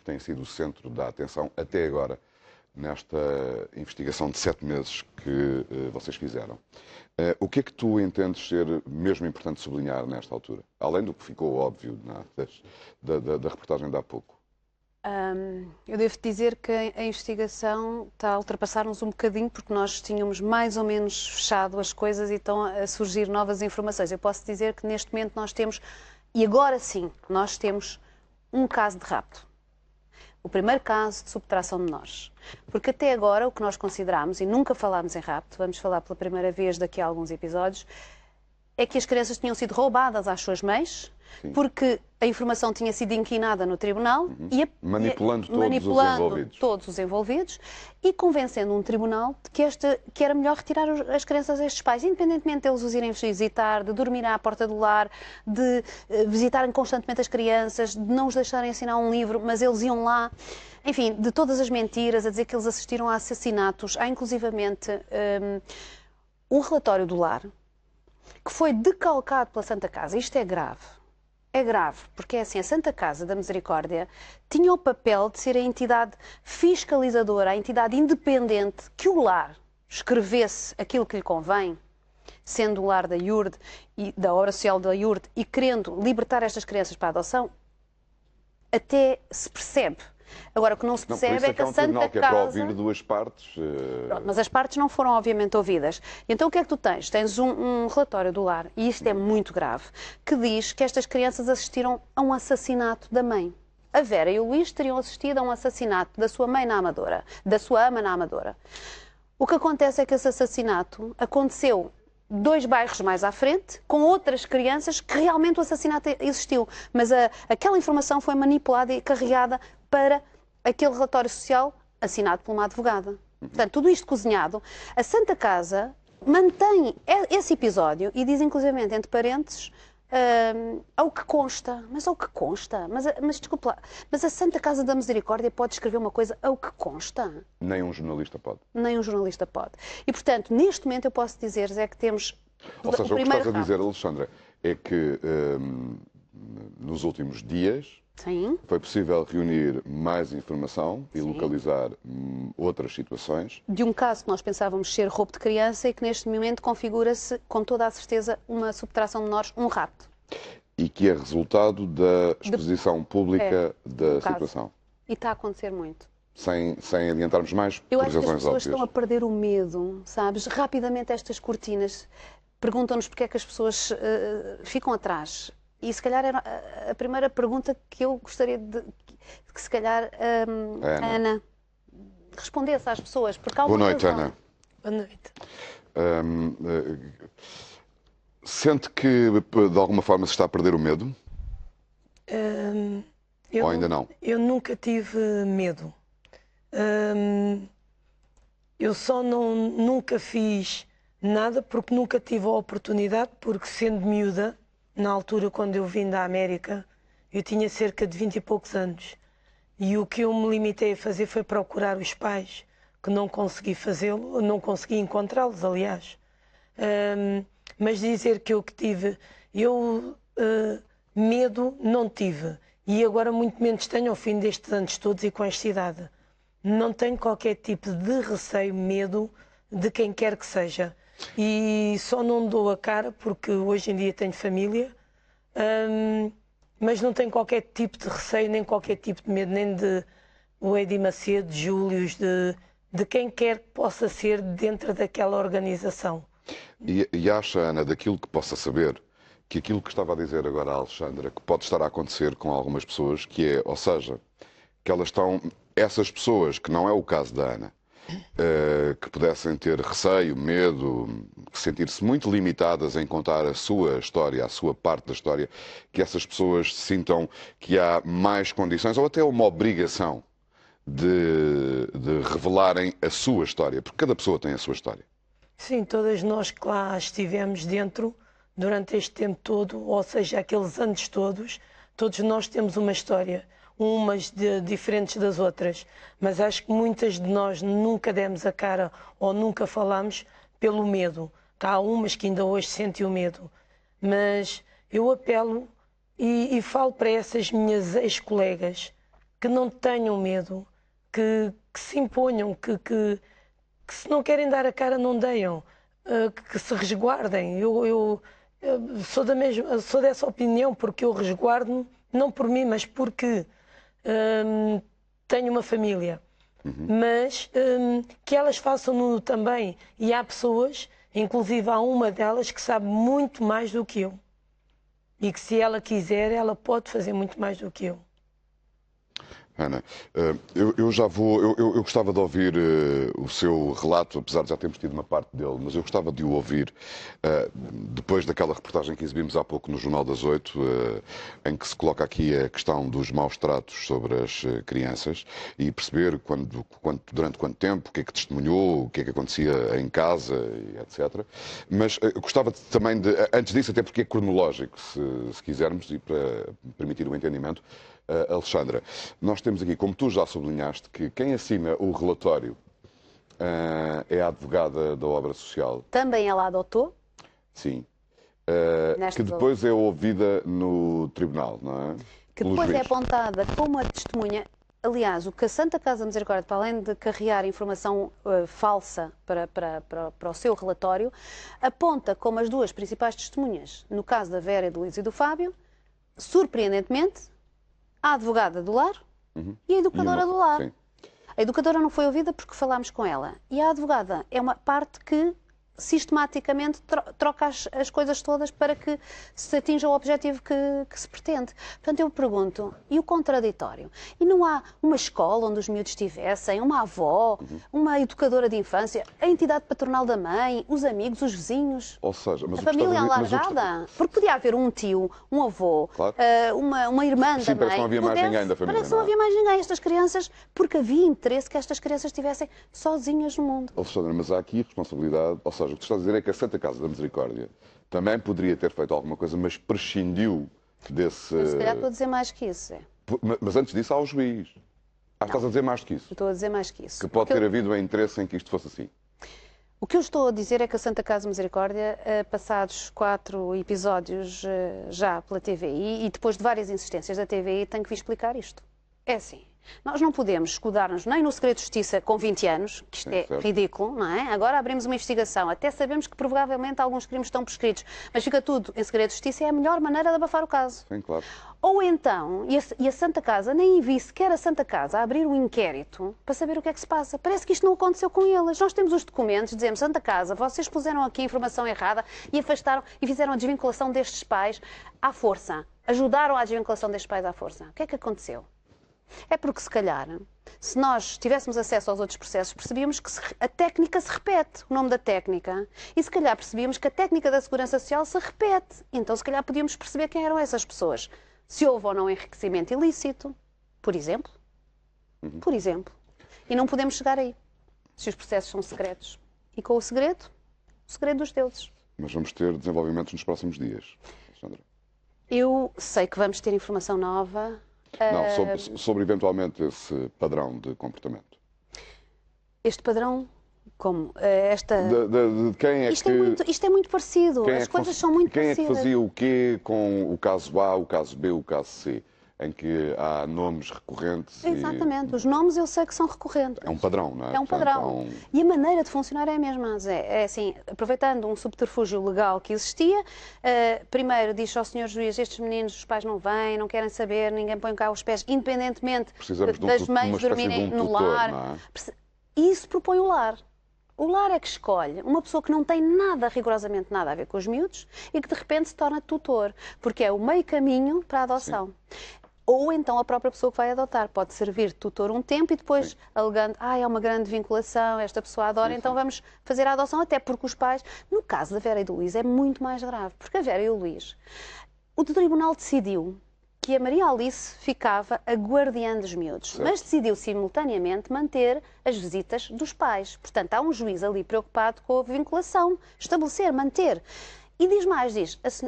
têm sido o centro da atenção até agora nesta investigação de 7 meses que vocês fizeram. O que é que tu entendes ser mesmo importante sublinhar nesta altura? Além do que ficou óbvio da reportagem de há pouco. Eu devo dizer que a investigação está a ultrapassar-nos um bocadinho, porque nós tínhamos mais ou menos fechado as coisas e estão a surgir novas informações. Eu posso dizer que neste momento nós temos, e agora sim, nós temos um caso de rapto. O primeiro caso de subtração de menores. Porque até agora o que nós consideramos, e nunca falámos em rapto, vamos falar pela primeira vez daqui a alguns episódios, é que as crianças tinham sido roubadas às suas mães, sim, porque a informação tinha sido inquinada no tribunal, manipulando todos os envolvidos e convencendo um tribunal de que era melhor retirar as crianças a estes pais, independentemente deles os irem visitar, de dormir à porta do lar, de visitarem constantemente as crianças, de não os deixarem assinar um livro, mas eles iam lá. Enfim, de todas as mentiras, a dizer que eles assistiram a assassinatos. Há inclusivamente um relatório do lar que foi decalcado pela Santa Casa. Isto é grave. É grave, porque é assim, a Santa Casa da Misericórdia tinha o papel de ser a entidade fiscalizadora, a entidade independente que o lar escrevesse aquilo que lhe convém, sendo o lar da IURD e da obra social da IURD e querendo libertar estas crianças para a adoção, até se percebe. Agora, o que não se percebe é que a Santa Casa... É para ouvir duas partes. Pronto, mas as partes não foram, obviamente, ouvidas. Então, o que é que tu tens? Tens um relatório do lar, e isto é muito grave, que diz que estas crianças assistiram a um assassinato da mãe. A Vera e o Luís teriam assistido a um assassinato da sua mãe na Amadora, da sua ama na Amadora. O que acontece é que esse assassinato aconteceu 2 bairros mais à frente, com outras crianças, que realmente o assassinato existiu. Mas aquela informação foi manipulada e carregada para aquele relatório social assinado por uma advogada. Portanto, tudo isto cozinhado. A Santa Casa mantém esse episódio e diz, inclusivamente, entre parênteses, ao que consta. Mas ao que consta? Mas desculpe lá, mas a Santa Casa da Misericórdia pode escrever uma coisa ao que consta? Nem um jornalista pode. Nem um jornalista pode. E, portanto, neste momento eu posso dizer é que temos... Ou seja, o que estás a dizer, Alexandra, é que nos últimos dias... Sim. Foi possível reunir mais informação e localizar outras situações. De um caso que nós pensávamos ser roubo de criança e que neste momento configura-se com toda a certeza uma subtração de menores, um rapto. E que é resultado da exposição pública da situação. E está a acontecer muito. Sem adiantarmos mais, eu por acho que as razões pessoas óbvias. Estão a perder o medo, sabes? Rapidamente estas cortinas perguntam-nos porque é que as pessoas ficam atrás. E se calhar era a primeira pergunta que eu gostaria que se calhar a Ana respondesse às pessoas. Porque há uma Boa noite, razão. Ana. Boa noite. Sente que de alguma forma se está a perder o medo? Ou ainda não? Eu nunca tive medo. Eu só nunca fiz nada porque nunca tive a oportunidade, porque sendo miúda, na altura, quando eu vim da América, eu tinha cerca de 20 e poucos anos. E o que eu me limitei a fazer foi procurar os pais, que não consegui fazê-lo, não consegui encontrá-los, aliás. Mas dizer que eu que tive, medo não tive. E agora muito menos tenho ao fim destes anos todos e com esta idade. Não tenho qualquer tipo de receio, medo de quem quer que seja. E só não dou a cara porque hoje em dia tenho família, mas não tenho qualquer tipo de receio, nem qualquer tipo de medo, nem de o Eddie Macedo, de Július, de quem quer que possa ser dentro daquela organização. E acha, Ana, daquilo que possa saber, que aquilo que estava a dizer agora a Alexandra, que pode estar a acontecer com algumas pessoas, que é, ou seja, que elas estão, essas pessoas, que não é o caso da Ana, que pudessem ter receio, medo, sentir-se muito limitadas em contar a sua história, a sua parte da história, que essas pessoas sintam que há mais condições ou até uma obrigação de revelarem a sua história, porque cada pessoa tem a sua história. Sim, todas nós que lá estivemos dentro durante este tempo todo, ou seja, aqueles anos todos, todos nós temos uma história. Umas diferentes das outras, mas acho que muitas de nós nunca demos a cara ou nunca falamos pelo medo. Há umas que ainda hoje sentem o medo, mas eu apelo e falo para essas minhas ex-colegas que não tenham medo, que se imponham, que se não querem dar a cara não deem, que se resguardem. Eu sou dessa opinião, porque eu resguardo-me, não por mim, mas porque tenho uma família. Mas que elas façam também. E há pessoas, inclusive há uma delas, que sabe muito mais do que eu. E que se ela quiser, ela pode fazer muito mais do que eu. Ana, eu gostava de ouvir o seu relato, apesar de já termos tido uma parte dele, mas eu gostava de o ouvir depois daquela reportagem que exibimos há pouco no Jornal das 8, em que se coloca aqui a questão dos maus tratos sobre as crianças e perceber durante quanto tempo, o que é que testemunhou, o que é que acontecia em casa, etc. Mas gostava também de, antes disso, até porque é cronológico, se quisermos, e para permitir o entendimento, Alexandra, nós temos aqui, como tu já sublinhaste, que quem assina o relatório é a advogada da obra social. Também ela adotou? Sim. Que depois é ouvida no tribunal, não é? Que depois é apontada como a testemunha. Aliás, o que a Santa Casa Misericórdia, para além de carregar informação falsa para o seu relatório, aponta como as duas principais testemunhas, no caso da Vera, do Luís e do Fábio, surpreendentemente, a advogada do lar e a educadora do lar. Sim. A educadora não foi ouvida porque falámos com ela. E a advogada é uma parte que sistematicamente troca as coisas todas para que se atinja o objetivo que se pretende. Portanto, eu pergunto, e o contraditório? E não há uma escola onde os miúdos estivessem, uma avó, uma educadora de infância, a entidade patronal da mãe, os amigos, os vizinhos, Ou seja, mas a família alargada? Porque podia haver um tio, um avô, claro, uma irmã sim, da mãe. parece que não havia mais ninguém da família. Parece que não havia mais ninguém. Estas crianças, porque havia interesse que estas crianças estivessem sozinhas no mundo. Alexandra, mas há aqui responsabilidade, ou seja, o que tu estás a dizer é que a Santa Casa da Misericórdia também poderia ter feito alguma coisa, mas prescindiu desse... Eu, se calhar estou a dizer mais que isso. Mas antes disso há o juiz. Estás a dizer mais do que isso. Estou a dizer mais que isso. Que pode ter havido um interesse em que isto fosse assim. O que eu estou a dizer é que a Santa Casa Misericórdia, passados 4 episódios já pela TVI e depois de várias insistências da TVI, tem que vir explicar isto. É assim. Nós não podemos escudar-nos nem no segredo de justiça com 20 anos, que isto é ridículo, não é? Agora abrimos uma investigação, até sabemos que provavelmente alguns crimes estão prescritos, mas fica tudo em segredo de justiça, é a melhor maneira de abafar o caso. Sim, claro. Ou então, e a Santa Casa, nem vi sequer a Santa Casa a abrir um inquérito para saber o que é que se passa. Parece que isto não aconteceu com eles. Nós temos os documentos, dizemos, Santa Casa, vocês puseram aqui a informação errada e afastaram e fizeram a desvinculação destes pais à força. Ajudaram à desvinculação destes pais à força. O que é que aconteceu? É porque, se calhar, se nós tivéssemos acesso aos outros processos, percebíamos que a técnica se repete, o nome da técnica, e se calhar percebíamos que a técnica da Segurança Social se repete. Então, se calhar, podíamos perceber quem eram essas pessoas. Se houve ou não enriquecimento ilícito, por exemplo. Por exemplo. E não podemos chegar aí, se os processos são secretos. E com o segredo dos deuses. Mas vamos ter desenvolvimentos nos próximos dias, Alexandra. Eu sei que vamos ter informação nova. Não, sobre eventualmente esse padrão de comportamento. Este padrão, como? Esta... De quem é isto é muito parecido, as coisas são muito parecidas. Quem é que fazia o quê com o caso A, o caso B, o caso C? Em que há nomes recorrentes. Exatamente, os nomes eu sei que são recorrentes. É um padrão, não é? É um padrão. E a maneira de funcionar é a mesma, Zé. É assim, aproveitando um subterfúgio legal que existia, primeiro diz ao senhor juiz, estes meninos, os pais não vêm, não querem saber, ninguém põe cá os pés, independentemente das mães dormirem no lar. Não é? E isso propõe o lar. O lar é que escolhe uma pessoa que não tem nada, rigorosamente nada a ver com os miúdos e que de repente se torna tutor, porque é o meio caminho para a adoção. Sim. Ou então a própria pessoa que vai adotar pode servir de tutor um tempo e depois alegando, é uma grande vinculação, esta pessoa adora, então vamos fazer a adoção, até porque os pais, no caso da Vera e do Luís, é muito mais grave, porque a Vera e o Luís, o tribunal decidiu que a Maria Alice ficava a guardiã dos miúdos, mas decidiu simultaneamente manter as visitas dos pais. Portanto, há um juiz ali preocupado com a vinculação, estabelecer, manter. E diz mais,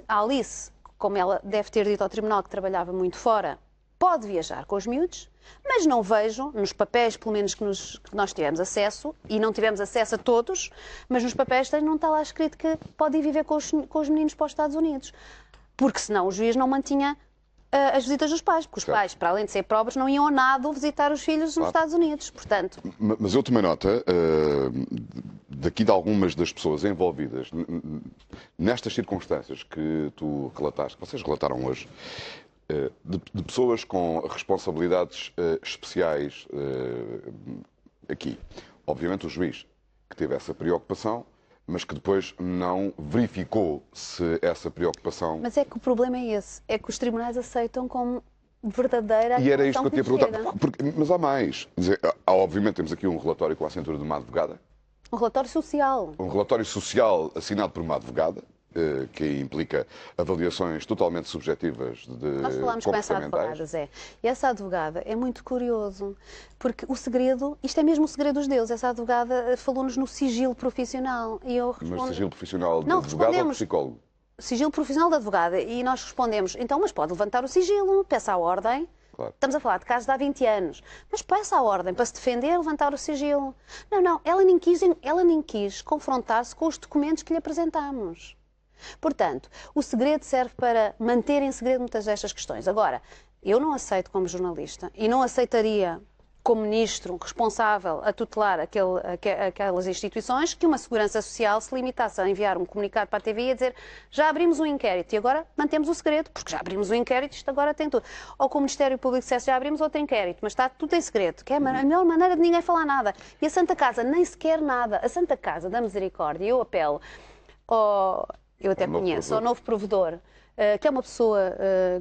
a Alice, como ela deve ter dito ao tribunal que trabalhava muito fora, pode viajar com os miúdos, mas não vejo, nos papéis, pelo menos que nós tivemos acesso, e não tivemos acesso a todos, mas nos papéis não está lá escrito que pode ir viver com os meninos para os Estados Unidos. Porque senão o juiz não mantinha as visitas dos pais, porque os pais, para além de ser pobres, não iam a nada visitar os filhos nos Estados Unidos, portanto... Mas eu tomei nota daqui de algumas das pessoas envolvidas nestas circunstâncias que tu relataste, que vocês relataram hoje, de pessoas com responsabilidades especiais aqui. Obviamente o juiz que teve essa preocupação, mas que depois não verificou se essa preocupação... Mas é que o problema é esse, é que os tribunais aceitam como verdadeira... E era isto que eu te ia perguntar. chega. Mas há mais. Quer dizer, obviamente temos aqui um relatório com a assinatura de uma advogada. Um relatório social. Um relatório social assinado por uma advogada, que implica avaliações totalmente subjetivas de Nós falámos com essa advogada, Zé. E essa advogada é muito curioso, porque o segredo, isto é mesmo o segredo dos deuses, essa advogada falou-nos no sigilo profissional. E eu respondo... Mas sigilo profissional de Não, advogado ou de respondemos. psicólogo? Sigilo profissional da advogada. E nós respondemos, então, mas pode levantar o sigilo, peça a ordem. Claro. Estamos a falar de casos de há 20 anos. Mas peça a ordem para se defender, levantar o sigilo. Não, ela nem quis confrontar-se com os documentos que lhe apresentámos. Portanto, o segredo serve para manter em segredo muitas destas questões. Agora, eu não aceito como jornalista e não aceitaria como ministro responsável a tutelar aquelas instituições que uma segurança social se limitasse a enviar um comunicado para a TV e a dizer já abrimos um inquérito e agora mantemos o segredo, porque já abrimos um inquérito, isto agora tem tudo. Ou com o Ministério Público dissesse já abrimos outro inquérito, mas está tudo em segredo, que é a melhor maneira de ninguém falar nada. E a Santa Casa nem sequer nada. A Santa Casa da Misericórdia, eu apelo eu até conheço, ao novo provedor, que é uma pessoa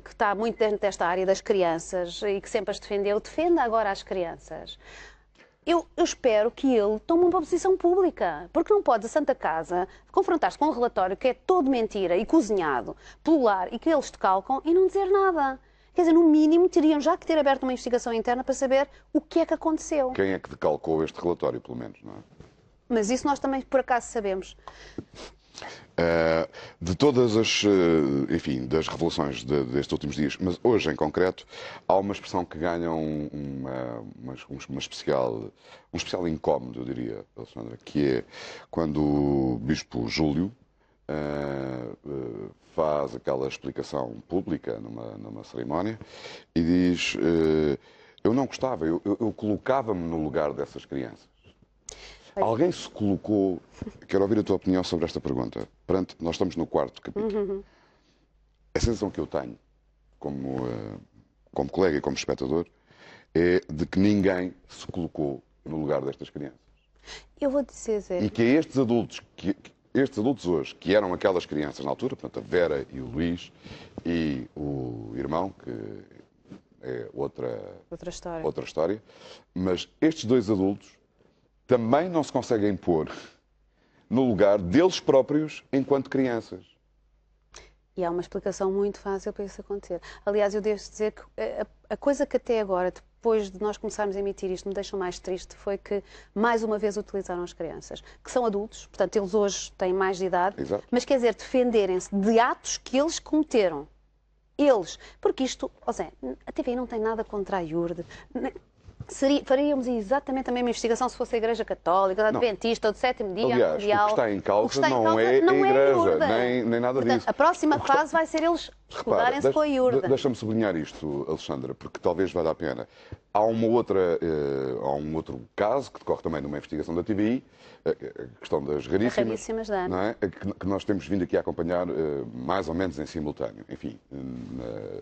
que está muito dentro desta área das crianças e que sempre as defendeu, defenda agora as crianças. Eu espero que ele tome uma posição pública, porque não pode a Santa Casa confrontar-se com um relatório que é todo mentira e cozinhado pelo lar e que eles decalcam e não dizer nada. Quer dizer, no mínimo, teriam já que ter aberto uma investigação interna para saber o que é que aconteceu. Quem é que decalcou este relatório, pelo menos, não é? Mas isso nós também, por acaso, sabemos. De todas as, enfim, das revelações destes últimos dias, mas hoje em concreto, há uma expressão que ganha um especial incómodo, eu diria, Alexandra, que é quando o Bispo Júlio faz aquela explicação pública numa cerimónia e diz: eu não gostava, eu colocava-me no lugar dessas crianças. Alguém se colocou... Quero ouvir a tua opinião sobre esta pergunta. Nós estamos no 4º capítulo. A sensação que eu tenho, como colega e como espectador, é de que ninguém se colocou no lugar destas crianças. Eu vou dizer, Zé... E que estes adultos hoje, que eram aquelas crianças na altura, portanto, a Vera e o Luís, e o irmão, que é outra história, mas estes dois adultos também não se conseguem pôr no lugar deles próprios enquanto crianças. E há uma explicação muito fácil para isso acontecer. Aliás, eu devo dizer que a coisa que até agora, depois de nós começarmos a emitir isto, me deixou mais triste, foi que mais uma vez utilizaram as crianças, que são adultos, portanto eles hoje têm mais de idade, Exato. Mas quer dizer, defenderem-se de atos que eles cometeram. Eles. Porque isto, Zé, a TV não tem nada contra a IURD. Faríamos exatamente a mesma investigação se fosse a Igreja Católica, a Adventista, ou do Sétimo Dia, Aliás, Mundial. o que está em causa não é a Igreja, nem nada Portanto, disso. a próxima fase vai ser eles escudarem-se com a IURD. Deixa-me sublinhar isto, Alexandra, porque talvez valha a pena. Há um outro caso que decorre também numa investigação da TVI, a questão das raríssimas não é? Que nós temos vindo aqui a acompanhar mais ou menos em simultâneo. Enfim,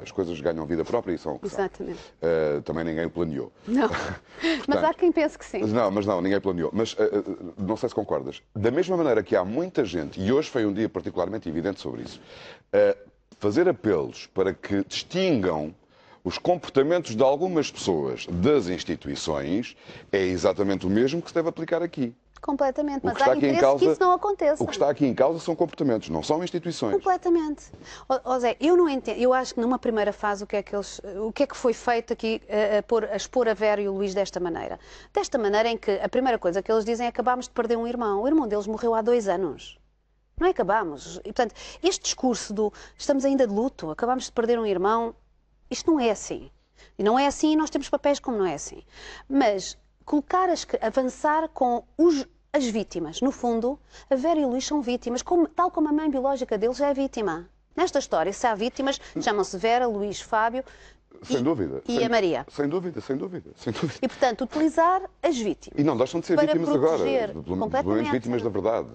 as coisas ganham vida própria e são o que Exatamente. são. Também ninguém o planeou. Não, mas há quem pense que sim. Mas ninguém planeou. Mas não sei se concordas. Da mesma maneira que há muita gente, e hoje foi um dia particularmente evidente sobre isso, fazer apelos para que distingam os comportamentos de algumas pessoas das instituições é exatamente o mesmo que se deve aplicar aqui. Completamente, mas há interesse que isso não aconteça. O que está aqui em causa são comportamentos, não são instituições. Completamente. Zé, eu não entendo, eu acho que numa primeira fase o que é que foi feito aqui a expor a Vera e o Luís desta maneira? Desta maneira em que a primeira coisa que eles dizem é que acabámos de perder um irmão. O irmão deles morreu há 2 anos. Não é acabámos. E, portanto, este discurso do estamos ainda de luto, acabámos de perder um irmão, isto não é assim. E não é assim e nós temos papéis como não é assim. Mas avançar com as vítimas. No fundo, a Vera e o Luís são vítimas, tal como a mãe biológica deles é vítima. Nesta história, se há vítimas, chamam-se Vera, Luís, Fábio Sem dúvida. e a Maria. Sem dúvida, sem dúvida, sem dúvida. E, portanto, utilizar as vítimas. E não deixam de ser para vítimas agora. proteger Pelo menos completamente. vítimas da verdade.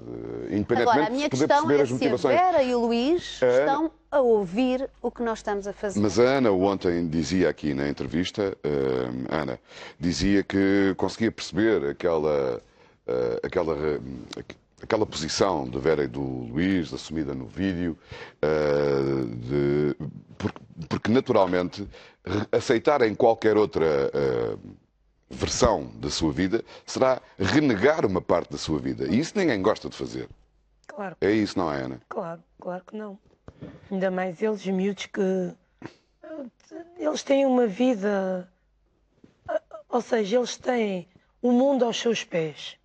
Independentemente Agora, a minha de poder questão perceber é as se a motivações. Vera e o Luís estão a ouvir o que nós estamos a fazer. Mas a Ana ontem dizia aqui na entrevista, Ana, dizia que conseguia perceber aquela posição de Vera e do Luís, assumida no vídeo, porque naturalmente aceitarem qualquer outra versão da sua vida será renegar uma parte da sua vida. E isso ninguém gosta de fazer. Claro. É isso, não é, Ana? Claro, claro que não. Ainda mais eles, miúdos, que eles têm uma vida, ou seja, eles têm o mundo aos seus pés,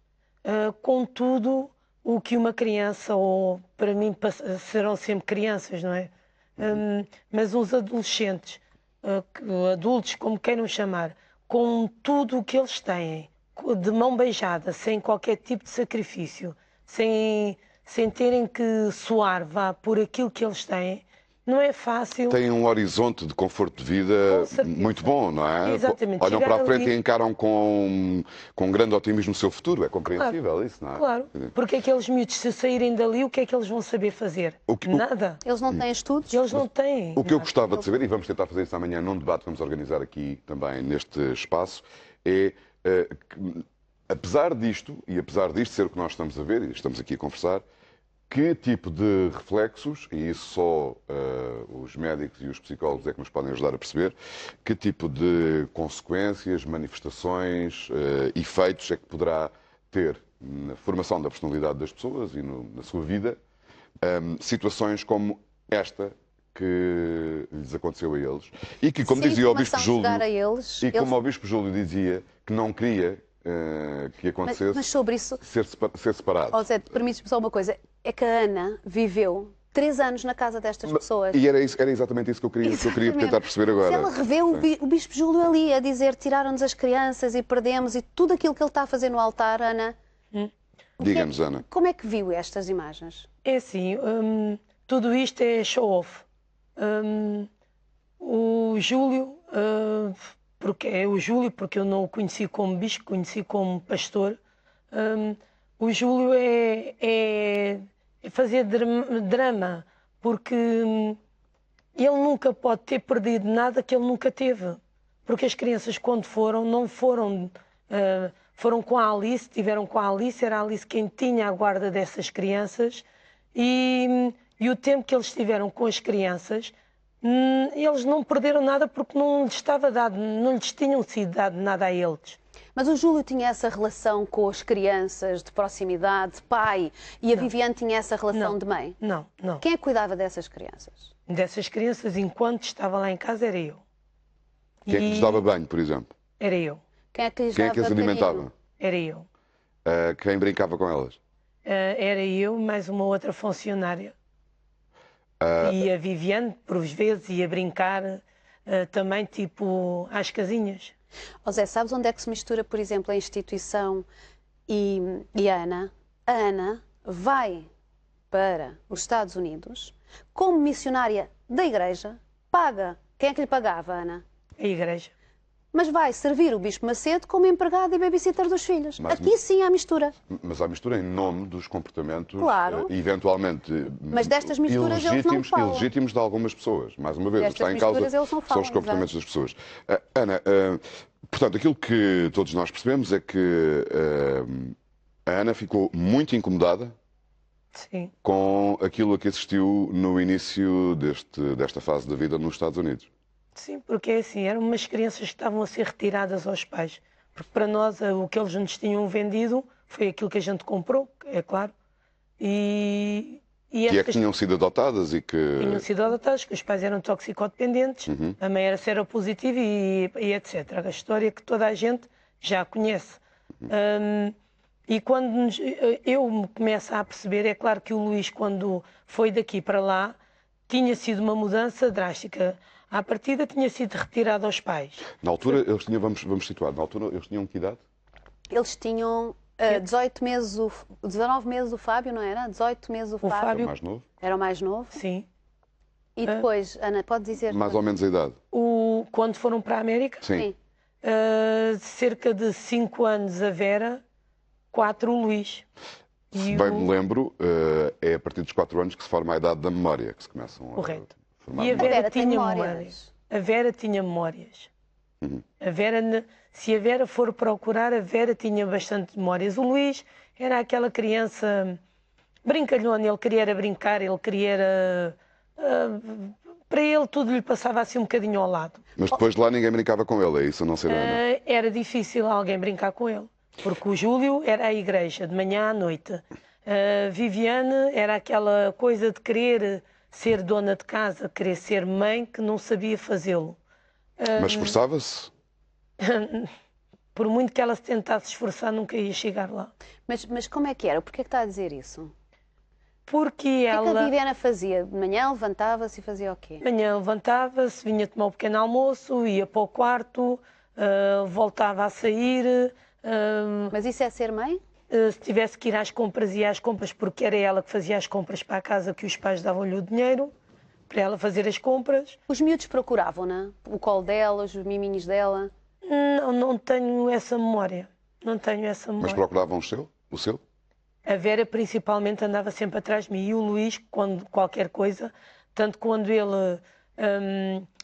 com tudo o que uma criança, ou para mim serão sempre crianças, não é? Mas uns adolescentes, adultos, como queiram chamar, com tudo o que eles têm, de mão beijada, sem qualquer tipo de sacrifício, sem terem que suar, vá, por aquilo que eles têm, não é fácil. Têm um horizonte de conforto de vida muito bom, não é? Exatamente. Olham para a frente ali e encaram com grande otimismo o seu futuro. É compreensível isso, não é? Claro, porque aqueles miúdos, se saírem dali, o que é que eles vão saber fazer? Nada. Eles não têm estudos? Eles não têm. O que eu gostava de saber, e vamos tentar fazer isso amanhã num debate que vamos organizar aqui também neste espaço, é que, apesar disto, e apesar disto ser o que nós estamos a ver, e estamos aqui a conversar, que tipo de reflexos, e isso só os médicos e os psicólogos é que nos podem ajudar a perceber, que tipo de consequências, manifestações, efeitos é que poderá ter na formação da personalidade das pessoas e na sua vida, situações como esta que lhes aconteceu a eles. E que, como dizia o Bispo Júlio, como o Bispo Júlio dizia que não queria que acontecesse, mas sobre isso, ser separado. Zé, permites-me só uma coisa, é que a Ana viveu 3 anos na casa destas pessoas. E era exatamente isso que eu queria tentar perceber agora. Se ela revê o Bispo Júlio ali a dizer tiraram-nos as crianças e perdemos e tudo aquilo que ele está a fazer no altar, Ana, Diga-nos, Ana. como é que viu estas imagens? É assim, tudo isto é show-off. O Júlio, porque é o Júlio, porque eu não o conheci como bispo, conheci como pastor. O Júlio é fazer drama, porque ele nunca pode ter perdido nada que ele nunca teve. Porque as crianças, quando foram, não foram... foram com a Alice, estiveram com a Alice, era a Alice quem tinha a guarda dessas crianças. E o tempo que eles estiveram com as crianças, eles não perderam nada porque não lhes estava dado, não lhes tinham sido dado nada a eles. Mas o Júlio tinha essa relação com as crianças, de proximidade, de pai, e a Viviane tinha essa relação de mãe? Não. Quem é que cuidava dessas crianças? Dessas crianças, enquanto estava lá em casa, era eu. Quem é que lhes dava banho, por exemplo? Era eu. Quem é que lhes Quem é que as alimentava? carinho? Era eu. Quem brincava com elas? Era eu, mais uma outra funcionária. E a Viviane, por vezes, ia brincar também, tipo, às casinhas. Zé, sabes onde é que se mistura, por exemplo, a instituição e a Ana? A Ana vai para os Estados Unidos como missionária da igreja, paga. Quem é que lhe pagava, Ana? A igreja. Mas vai servir o Bispo Macedo como empregado e babysitter dos filhos. Aqui sim há mistura. Mas há mistura em nome dos comportamentos, Claro. Eventualmente, mas destas misturas eles não falam. Ilegítimos de algumas pessoas. Mais uma vez, Destas está em causa misturas eles não são falam, os comportamentos das pessoas. Ana, portanto, aquilo que todos nós percebemos é que a Ana ficou muito incomodada Sim. com aquilo a que assistiu no início desta fase da vida nos Estados Unidos. Sim, porque é assim, eram umas crianças que estavam a ser retiradas aos pais. Porque para nós o que eles nos tinham vendido foi aquilo que a gente comprou, é claro. Que é que tinham sido adotadas e que... Tinham sido adotadas, que os pais eram toxicodependentes, a mãe era seropositiva e etc. A história que toda a gente já conhece. E quando eu me começo a perceber, é claro que o Luís, quando foi daqui para lá, tinha sido uma mudança drástica. À partida tinha sido retirado aos pais. Na altura, eles tinham, vamos situar, na altura eles tinham que idade? Eles tinham 18 meses, 19 meses o Fábio, não era? 18 meses o Fábio. Era mais novo? Era o mais novo. Sim. E depois, Ana, pode dizer... Mais ou menos a idade. Quando foram para a América, Sim. cerca de 5 anos a Vera, 4 o Luís. Se bem me lembro, é a partir dos 4 anos que se forma a idade da memória, que se começam Correto. a formar E a memória. Vera tem tinha memórias. memórias. A Vera tinha memórias. A Vera, se a Vera for procurar, a Vera tinha bastante memórias. O Luís era aquela criança brincalhona, ele queria era brincar, ele queria era... para ele tudo lhe passava assim um bocadinho ao lado. Mas depois de lá ninguém brincava com ele, é isso, a não ser a Ana. Era difícil alguém brincar com ele, porque o Júlio era à igreja, de manhã à noite. A Viviane era aquela coisa de querer ser dona de casa, querer ser mãe, que não sabia fazê-lo. Mas esforçava-se? Por muito que ela se tentasse esforçar, nunca ia chegar lá. Mas como é que era? Porquê é que está a dizer isso? Porque O que é que a ela... Viviana fazia? De manhã levantava-se e fazia o quê? De manhã levantava-se, vinha tomar um pequeno almoço, ia para o quarto, voltava a sair. Mas isso é ser mãe? Se tivesse que ir às compras, ia às compras, porque era ela que fazia as compras para a casa, que os pais davam-lhe o dinheiro para ela fazer as compras. Os miúdos procuravam-na? O colo dela, os miminhos dela? Não tenho essa memória. Não tenho essa Mas memória. procuravam o seu? A Vera principalmente andava sempre atrás de mim e o Luís, quando qualquer coisa, tanto quando ele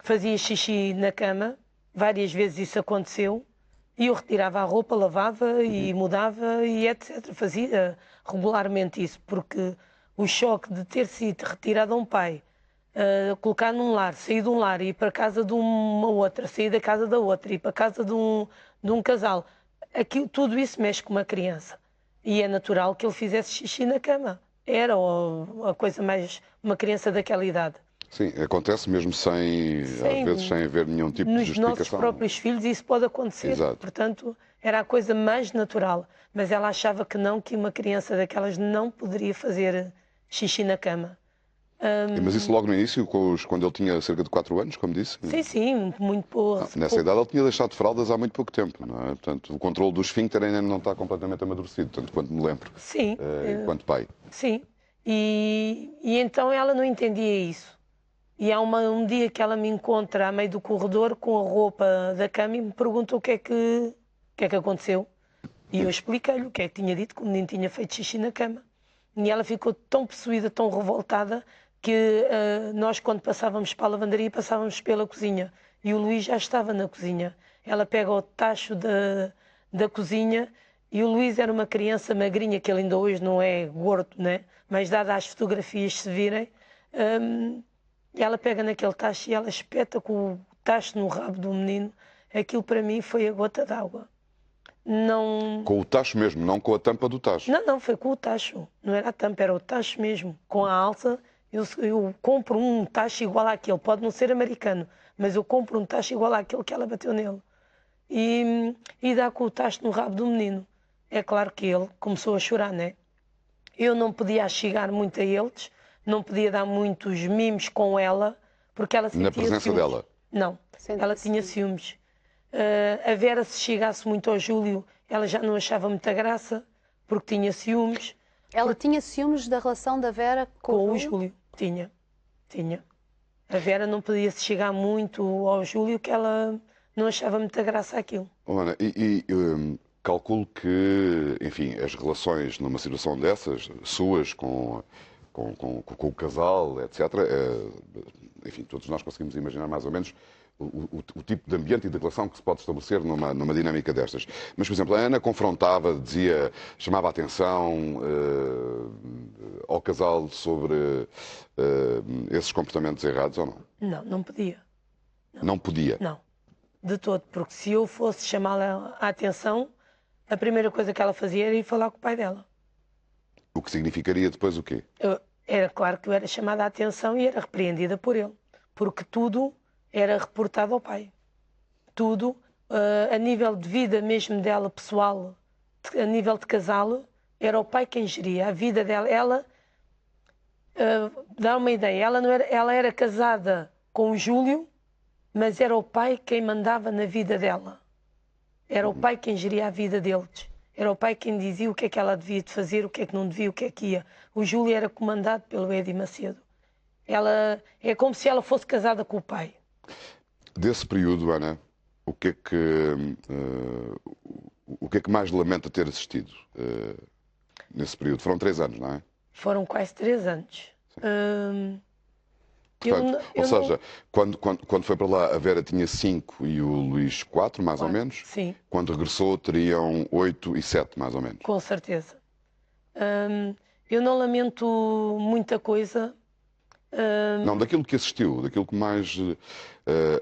fazia xixi na cama, várias vezes isso aconteceu, e eu retirava a roupa, lavava e mudava e etc. Fazia regularmente isso, porque o choque de ter sido retirado a um pai, colocar num lar, sair de um lar, ir para a casa de uma outra, sair da casa da outra, ir para a casa de um casal, tudo isso mexe com uma criança. E é natural que ele fizesse xixi na cama. Era a coisa mais... uma criança daquela idade. Sim, acontece mesmo às vezes sem haver nenhum tipo de Nos justificação. nossos próprios filhos isso pode acontecer. Exato. Portanto, era a coisa mais natural. Mas ela achava que não, que uma criança daquelas não poderia fazer xixi na cama. Mas isso logo no início, quando ele tinha cerca de 4 anos, como disse? Sim, muito boa. Nessa idade ele tinha deixado fraldas há muito pouco tempo, não é? Portanto, o controle do esfíncter ainda não está completamente amadurecido, tanto quanto me lembro. Sim. Enquanto pai. Sim. E então ela não entendia isso. E há um dia que ela me encontra a meio do corredor com a roupa da cama e me pergunta o que é que aconteceu. E eu expliquei-lhe o que é que tinha dito, que o menino tinha feito xixi na cama. E ela ficou tão possuída, tão revoltada, que nós, quando passávamos para a lavandaria, passávamos pela cozinha. E o Luís já estava na cozinha. Ela pega o tacho da cozinha e o Luís era uma criança magrinha, que ele ainda hoje não é gordo, né? Mas dada as fotografias se virem, ela pega naquele tacho e ela espeta com o tacho no rabo do menino. Aquilo para mim foi a gota d'água. Não... Com o tacho mesmo, não com a tampa do tacho. Não, foi com o tacho. Não era a tampa, era o tacho mesmo. Com a alça, eu compro um tacho igual àquele. Pode não ser americano, mas eu compro um tacho igual àquele que ela bateu nele. E dá com o tacho no rabo do menino. É claro que ele começou a chorar, né? Eu não podia chegar muito a eles, não podia dar muitos mimos com ela, porque ela sentia Na presença ciúmes. dela? Não, ela tinha ciúmes. A Vera, se chegasse muito ao Júlio, ela já não achava muita graça, porque tinha ciúmes. Ela tinha ciúmes da relação da Vera com o Júlio? Tinha. A Vera não podia se chegar muito ao Júlio, que ela não achava muita graça àquilo. Ana, calculo que, enfim, as relações numa situação dessas, suas com o casal, etc., enfim, todos nós conseguimos imaginar mais ou menos o tipo de ambiente e de relação que se pode estabelecer numa dinâmica destas. Mas, por exemplo, a Ana confrontava, chamava a atenção ao casal sobre esses comportamentos errados ou não? Não podia. Não podia? Não, de todo, porque se eu fosse chamá-la a atenção, a primeira coisa que ela fazia era ir falar com o pai dela. O que significaria depois o quê? Era claro que eu era chamada a atenção e era repreendida por ele, porque tudo era reportado ao pai. Tudo, a nível de vida mesmo dela, pessoal, a nível de casal, era o pai quem geria a vida dela. Ela, dá uma ideia, ela era casada com o Júlio, mas era o pai quem mandava na vida dela. Era o pai quem geria a vida deles. Era o pai quem dizia o que é que ela devia de fazer, o que é que não devia, o que é que ia. O Júlio era comandado pelo Eddie Macedo. Ela é como se ela fosse casada com o pai. Desse período, Ana, o que é que mais lamenta ter assistido nesse período? Foram 3 anos, não é? Foram quase 3 anos. Portanto, ou seja, quando foi para lá, a Vera tinha 5 e o Luís 4, mais ou menos. Sim, Quando regressou, teriam 8 e 7, mais ou menos. com certeza. Eu não lamento muita coisa. Não, daquilo que assistiu, daquilo que mais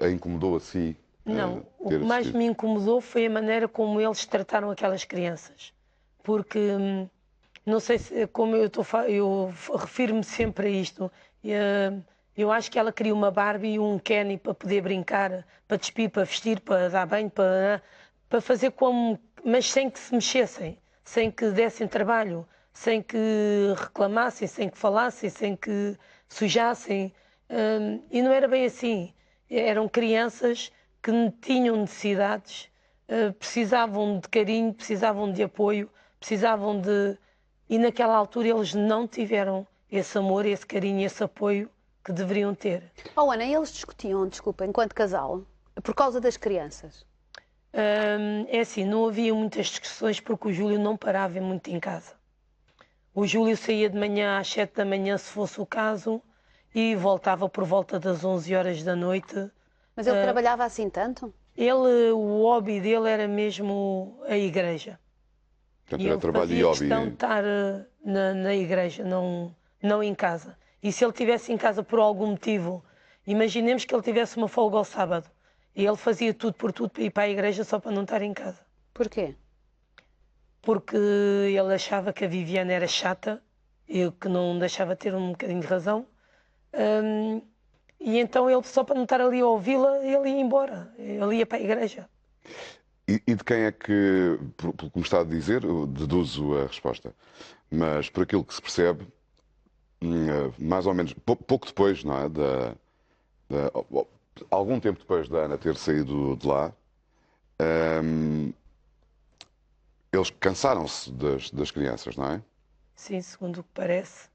a incomodou a si. Não, o ter que mais assistido. me incomodou foi a maneira como eles trataram aquelas crianças. Porque, não sei se, como eu refiro-me sempre a isto, eu acho que ela queria uma Barbie e um Kenny para poder brincar, para despir, para vestir, para dar banho, para fazer como, mas sem que se mexessem, sem que dessem trabalho, sem que reclamassem, sem que falassem, sem que sujassem. E não era bem assim. Eram crianças que tinham necessidades, precisavam de carinho, precisavam de apoio, precisavam de... E naquela altura eles não tiveram esse amor, esse carinho, esse apoio que deveriam ter. Oh, Ana, eles discutiam, desculpa, enquanto casal, por causa das crianças? É assim, não havia muitas discussões porque o Júlio não parava muito em casa. O Júlio saía de manhã às 7 da manhã, se fosse o caso, e voltava por volta das 11 horas da noite. Mas ele trabalhava assim tanto? O hobby dele era mesmo a igreja. Portanto, E era ele trabalho e fazia hobby. questão de estar na igreja, não em casa. E se ele estivesse em casa por algum motivo, imaginemos que ele tivesse uma folga ao sábado, e ele fazia tudo por tudo para ir para a igreja só para não estar em casa. Porquê? Porque ele achava que a Viviane era chata, e que não deixava ter um bocadinho de razão. E então ele, só para não estar ali a ouvi-la, ele ia embora, ele ia para a igreja. E de quem é que, pelo que me está a dizer, eu deduzo a resposta, mas por aquilo que se percebe, mais ou menos, pouco depois, não é? Algum tempo depois da Ana ter saído de lá, eles cansaram-se das crianças, não é? Sim, segundo o que parece.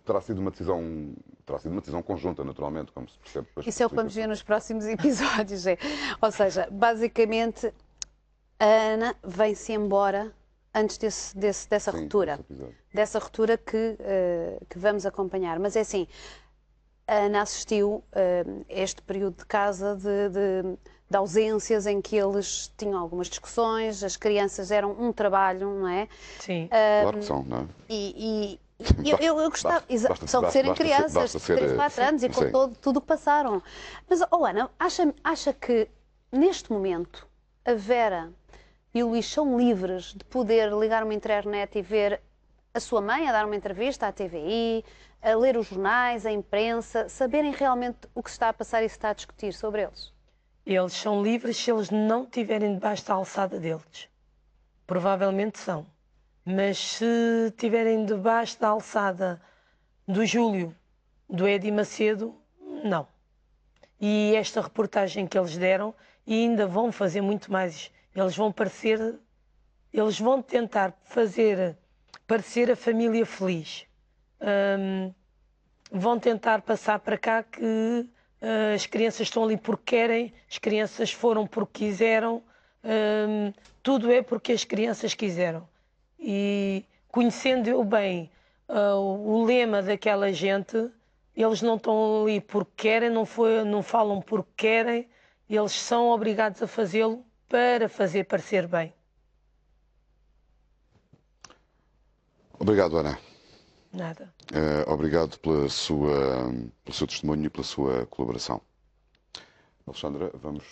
Terá sido uma decisão conjunta, naturalmente, como se percebe. Isso é o que vamos ver nos próximos episódios. Ou seja, basicamente, a Ana vem-se embora antes dessa Sim, ruptura. desse episódio. Dessa ruptura que vamos acompanhar. Mas é assim, a Ana assistiu a este período de casa de ausências em que eles tinham algumas discussões, as crianças eram um trabalho, não é? Sim. Claro que são, não é? Eu gostava, só de serem crianças, de 3, 4 anos e com sim. tudo o que passaram. Mas, Ana, acha que neste momento a Vera e o Luís são livres de poder ligar uma internet e ver a sua mãe a dar uma entrevista à TVI, a ler os jornais, a imprensa, saberem realmente o que se está a passar e se está a discutir sobre eles? Eles são livres se eles não estiverem debaixo da alçada deles. Provavelmente são. Mas se estiverem debaixo da alçada do Júlio, do Eddie Macedo, não. E esta reportagem que eles deram, e ainda vão fazer muito mais, eles vão tentar fazer parecer a família feliz. Vão tentar passar para cá que as crianças estão ali porque querem, as crianças foram porque quiseram, tudo é porque as crianças quiseram. E conhecendo eu bem o lema daquela gente, eles não estão ali porque querem, não falam porque querem, eles são obrigados a fazê-lo para fazer parecer bem. Obrigado, Ana. Nada. Obrigado pelo seu testemunho e pela sua colaboração. Alexandra, vamos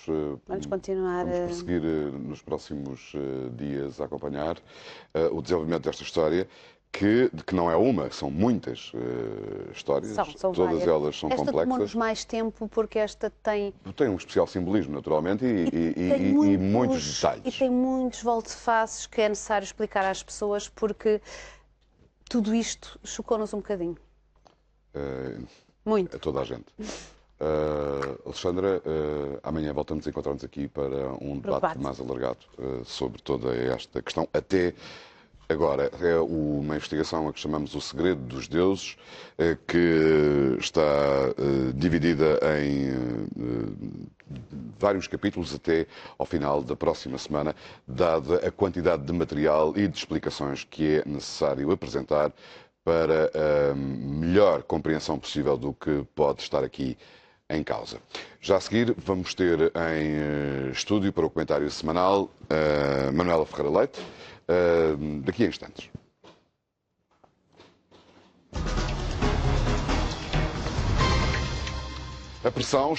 continuar. Vamos prosseguir nos próximos dias a acompanhar o desenvolvimento desta história, que não é uma, são muitas histórias. São todas várias. elas são esta complexas. demora-nos mais tempo porque esta tem um especial simbolismo, naturalmente, e muitos detalhes. E tem muitos volte-faces que é necessário explicar às pessoas porque tudo isto chocou-nos um bocadinho. Muito. A toda a gente. Alexandra, amanhã voltamos a encontrar-nos aqui para um debate mais alargado sobre toda esta questão, até Agora, é uma investigação a que chamamos O Segredo dos Deuses, que está dividida em vários capítulos até ao final da próxima semana, dada a quantidade de material e de explicações que é necessário apresentar para a melhor compreensão possível do que pode estar aqui em causa. Já a seguir vamos ter em estúdio para o comentário semanal Manuela Ferreira Leite, daqui a instantes. A pressão